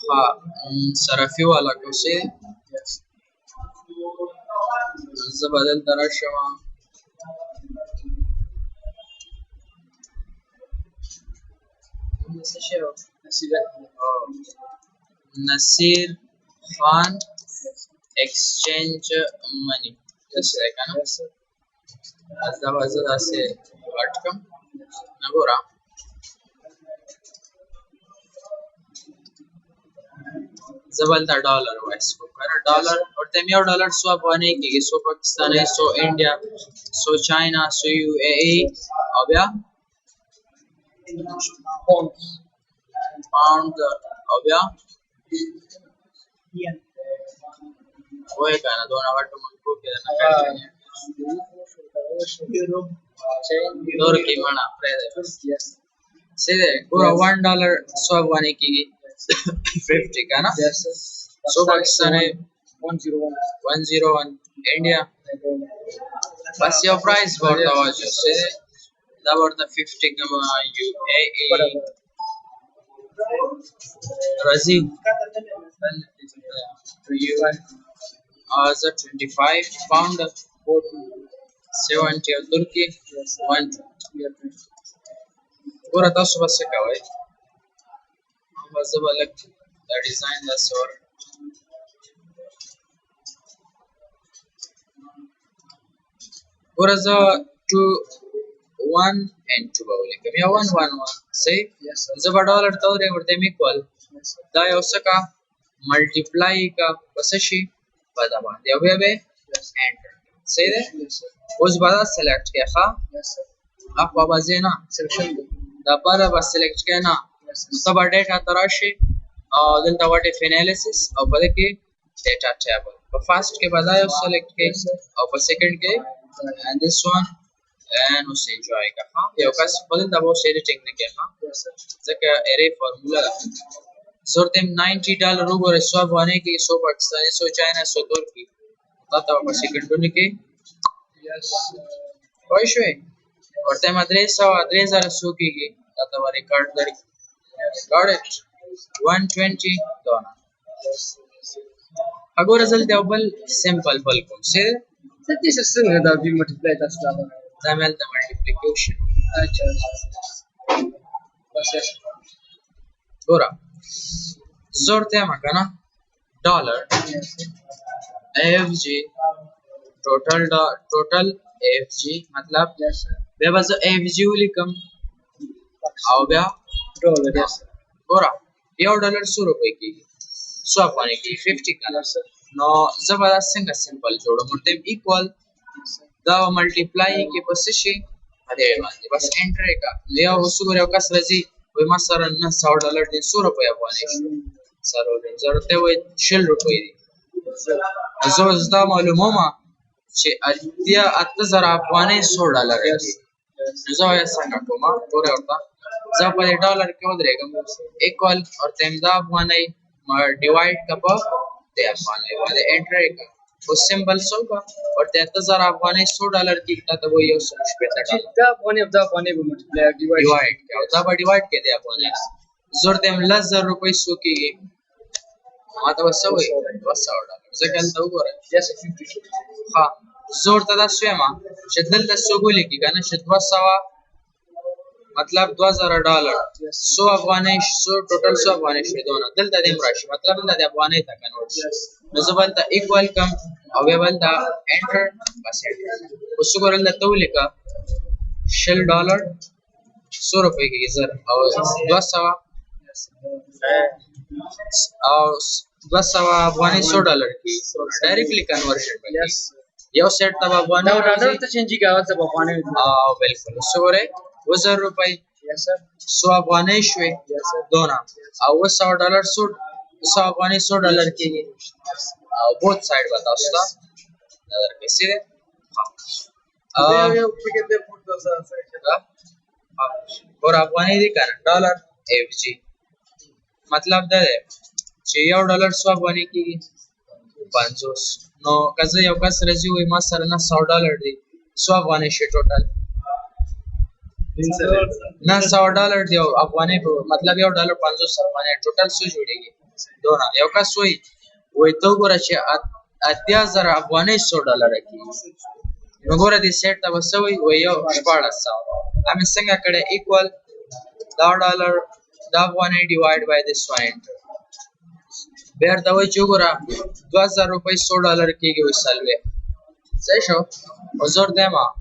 ها صرفي والا کوسه زه بدل درشم نصیر خان exchange money just like as the was the outcome nagora जबल the dollar वाइस को कर डॉलर और तम यो डॉलर सो बने की सो पाकिस्तान है so India so China so UAE अब या पाउंड अब या ओए kana दोना वाट मुनको के ना यूरो डॉलर की माना प्रेस सीधे पूरा $1 सो बने की 50 का ना सो पाकिस्तान है 101 इंडिया बस यो प्राइस बढ़ता हुआ जो से दावरता 50 का यूएई ब्राजील as a 25 pound 70 turkey 1 पूरा तो सुबह से का भाई बस अलग डिजाइन द सॉर पूरा जो 2 1 and 2 बोले कम या 1 1 1 सही जब डॉलर तो रे और देम इक्वल दा यो सका मल्टीप्लाई का बसशी बदा बांधे अब बे एंटर सही है उस बादा सेलेक्ट किया खा आप बाबा जेना सेक्शन दा बारा बस सेलेक्ट किया ना तब डेटा तराशी और दिन तवाटे एनालिसिस और बदे के डेटा टेबल पर फर्स्ट के बाद आयो सेलेक्ट के और पर सेकंड के एंड दिस वन एंड उसे एंजॉय का हां ये का बदल दबो एडिटिंग ने किया हां जका एरे फार्मूला सोरतेम $90 रुगो रेसवा बने की सो पाकिस्तानी सो चाइना सो तुर्की तब पर सेकंड के यस कोई शे और ते मद्रेस 3000 सो की तब रिकॉर्ड दर got it 120 दोना अगो रिजल्ट अव्वल सिंपल बलकुम से सच्ची से दा भी मल्टीप्लाई तसला तामेल द मल्टीप्लिकेशन अच्छा बस गोरा जोरते मकना डॉलर एफजी टोटल एफजी मतलब बेबस एफजी लिखम आओ बया डॉलर यस गोरा यो डॉलर 100 रुपए की स्वैप होने की 50 का नो जबरदस्त सिंपल जोड़ो मुर्ते इक्वल दा मल्टीप्लाई की पोजीशन अरे बस एंटर का ले आओ उसको का सजी वे मसर $100 दिन 100 रुपए बने सरो जरूरत है 100 रुपए जो जदा मालूम हो मा che adia atazar afghani $100 है जो है संगा को मा पूरे होता जब पर डॉलर क्यों देगा इक्वल और तेमदा अफगानी डिवाइड कप ते अफगानी वाले एंटर का वो सिंबल सो का और 33000 अफगानी $100 की तो वो ये 150 डॉलर दा बने मल्टीप्लाई डिवाइड क्या होता है डिवाइड के दे अफगानी जोर तेम $10,000 सो की हाँ तो बस वही बस $100 जकल तो वो रहा जैसे 50 हाँ जोर तदा स्वयं शदल दसोगुली की गाना शदवा सवा मतलब $2000 100 अफगानी 100 टोटल 100 अफगानी दोना दिल तदम राशि मतलब दिल अफगानी था कन्वर्ट नजबल था इक्वल कम अवेलेबल था एंटर बस एंटर उसको रल तो लिखा $100 100 रुपए की सर और 200 और 200 अफगानी $100 की डायरेक्टली कन्वर्शन में यस यो सेट तब अफगानी डॉलर तो चेंज का आवाज सब अफगानी हां बिल्कुल उसको रे $1000 यस सर 100 अफगानी शवे यस सर दोना और $100 सूट 100 अफगानी $100 की बोथ साइड बताओ उसका नजर कैसे है हां कितने फुट और अफगानी दिखा डॉलर एफजी मतलब दे $100 100 अफगानी की 500 नो कज़े यो कस रजी हुई मसर ना $100 दी 100 अफगानी शे टोटल ना $100 दियो अफगानी मतलब यो $500 अफगानी टोटल सो जुड़ेगी دونه یو کس وایي ته وګوره چې 80,000 افغانۍ $100 کېږي. نو ګوره دې سیټ ته به څه وایي یو 1400 همې څنګه کړی ایکول دا ډالر دا افغانۍ ډیوایډ بای دس وان انټر بیا ورته وایي چې وګوره 2000 روپۍ $100 کېږي وایي څلوېښت صحیح شو. خو زه ورته وایم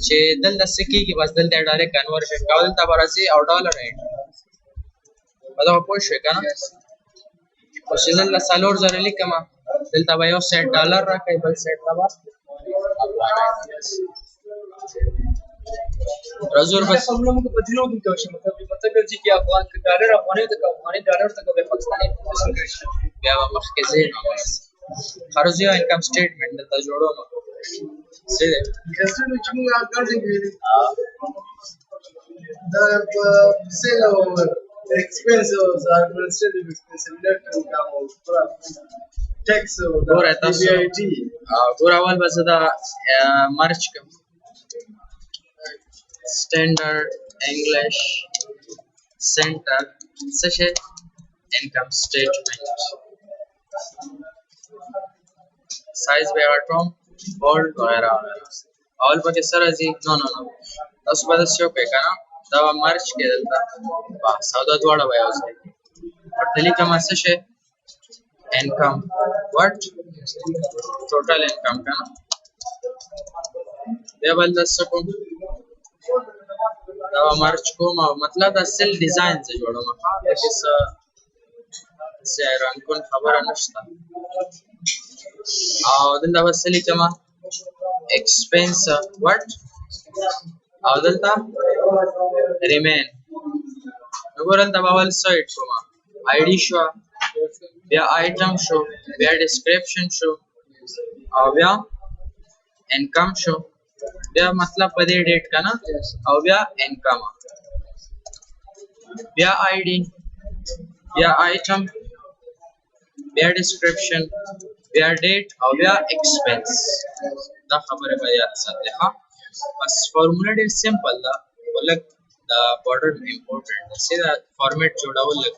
چې دلته څه کېږي بس دلته یې ډایرکټ کنورژن کوه دلته به راځي او ډالر انټر په دغه پوه شوې که نه. خو چې دلته 4000 لیکمه دلته به یو سیټ ډالر راکوي بل سیټ ته به राजू बस हम लोगों को बदलो की तो मतलब जी कि अफगान डॉलर अफगानी डॉलर तक के पाकिस्तानी بیا به مخکې ځې نو خرج یا انکم سټیټمنټ دلته جوړو نو څه دی چې موږ اکاونټینګ ویلي دا په سیل او ایکسپنس او ایڈمنسټریټیو ایکسپنس ریلیټ انکم او ټیکس او ګوره تاسو ګوره اول به زه دا مرچ کوم Standard English Center session income statement size by atom bold वगैरह all पके सर जी no तस बाद शो पे का دا मार्च के दलता बा सौदा द्वाड़ा भया उसे और तली का मैसेज है income what total income का ना ये बल 10 को دا مارچ کوم مطلب دا سیل ډیزاین څه جوړوم چې څه رنګون خبره نشته او دلته وسلی کما expense what او دلته remain وګورئ دا اول سایت کوم id شو بیا item شو بیا description شو او بیا income شو بیا مطلب په دې ډیټ کنه او بیا انکم بیا آی ډی بیا آیټم بیا ډسکرپشن بیا ډیټ او بیا ایکسپنس دا خبره به یاد ساتئ ها بس فارمولا ډیر سمپل ده ولک دا بارډر امپورټنت ده سیدا فارمیټ جوړول لګ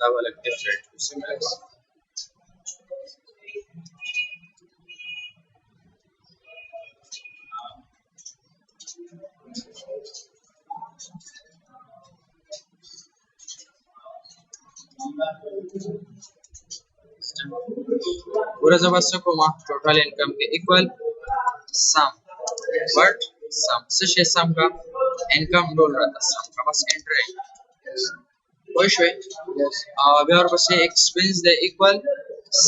that will look different to symbols. पूरा जबरदस्त को माह टोटल इनकम के इक्वल सम बट सम से सम का इनकम डॉल रहता सम का बस एंटर है وای شوي او بیا ورپسې ایکسپنس د ایکوال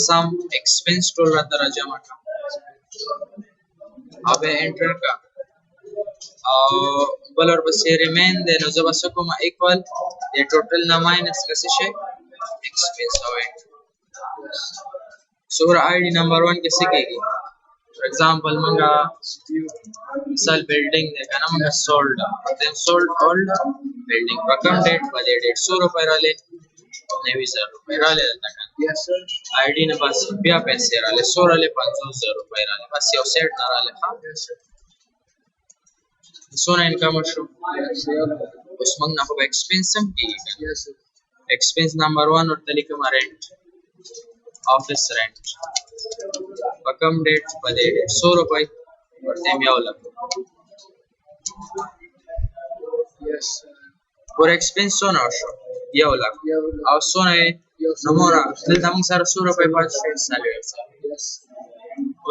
سم ایکسپنس ټول راته راجمع کړه او بیا انټر کړه او بل ورپسې ریمین دی نو زه به څه کوم ایکوال د ټوټل نه ماینس که څه شی ایکسپنس او انټر څومره آی ډي نمبر 1 کې څه کېږي فار ایگزامپل مونږه مثال بلډینګ دی که نه مونږه سولډ دین سولډ اولډ बिल्डिंग रकम डेट वाले 150 रुपए वाले 90,000 रुपए वाले दलता यस सर आईडी ने बस रुपया पैसे वाले 100 वाले 500 रुपए वाले बस यो सेट ना वाले हां यस सर सोना इनकम शो उस मंग ना को एक्सपेंस सम की यस सर एक्सपेंस नंबर 1 और तरीका में रेंट ऑफिस रेंट रकम डेट वाले 100 रुपए और तेमिया वाला यस और एक्सपेंस सोना शो ये वाला और सोना है नमोरा दलता मंग सारा 100 रुपए पास साले यस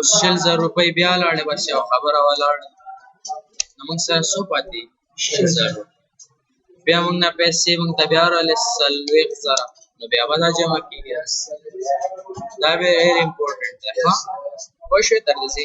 उस 6000 रुपए बिया लाड़े बस यो खबर वाला मंग सारा 100 पाती 6000 बिया मंग ना पैसे मंग तबियार वाले सलवे जरा नो बिया बदा जमा की यस दा वेरी इंपॉर्टेंट है हां कोई शे तरह से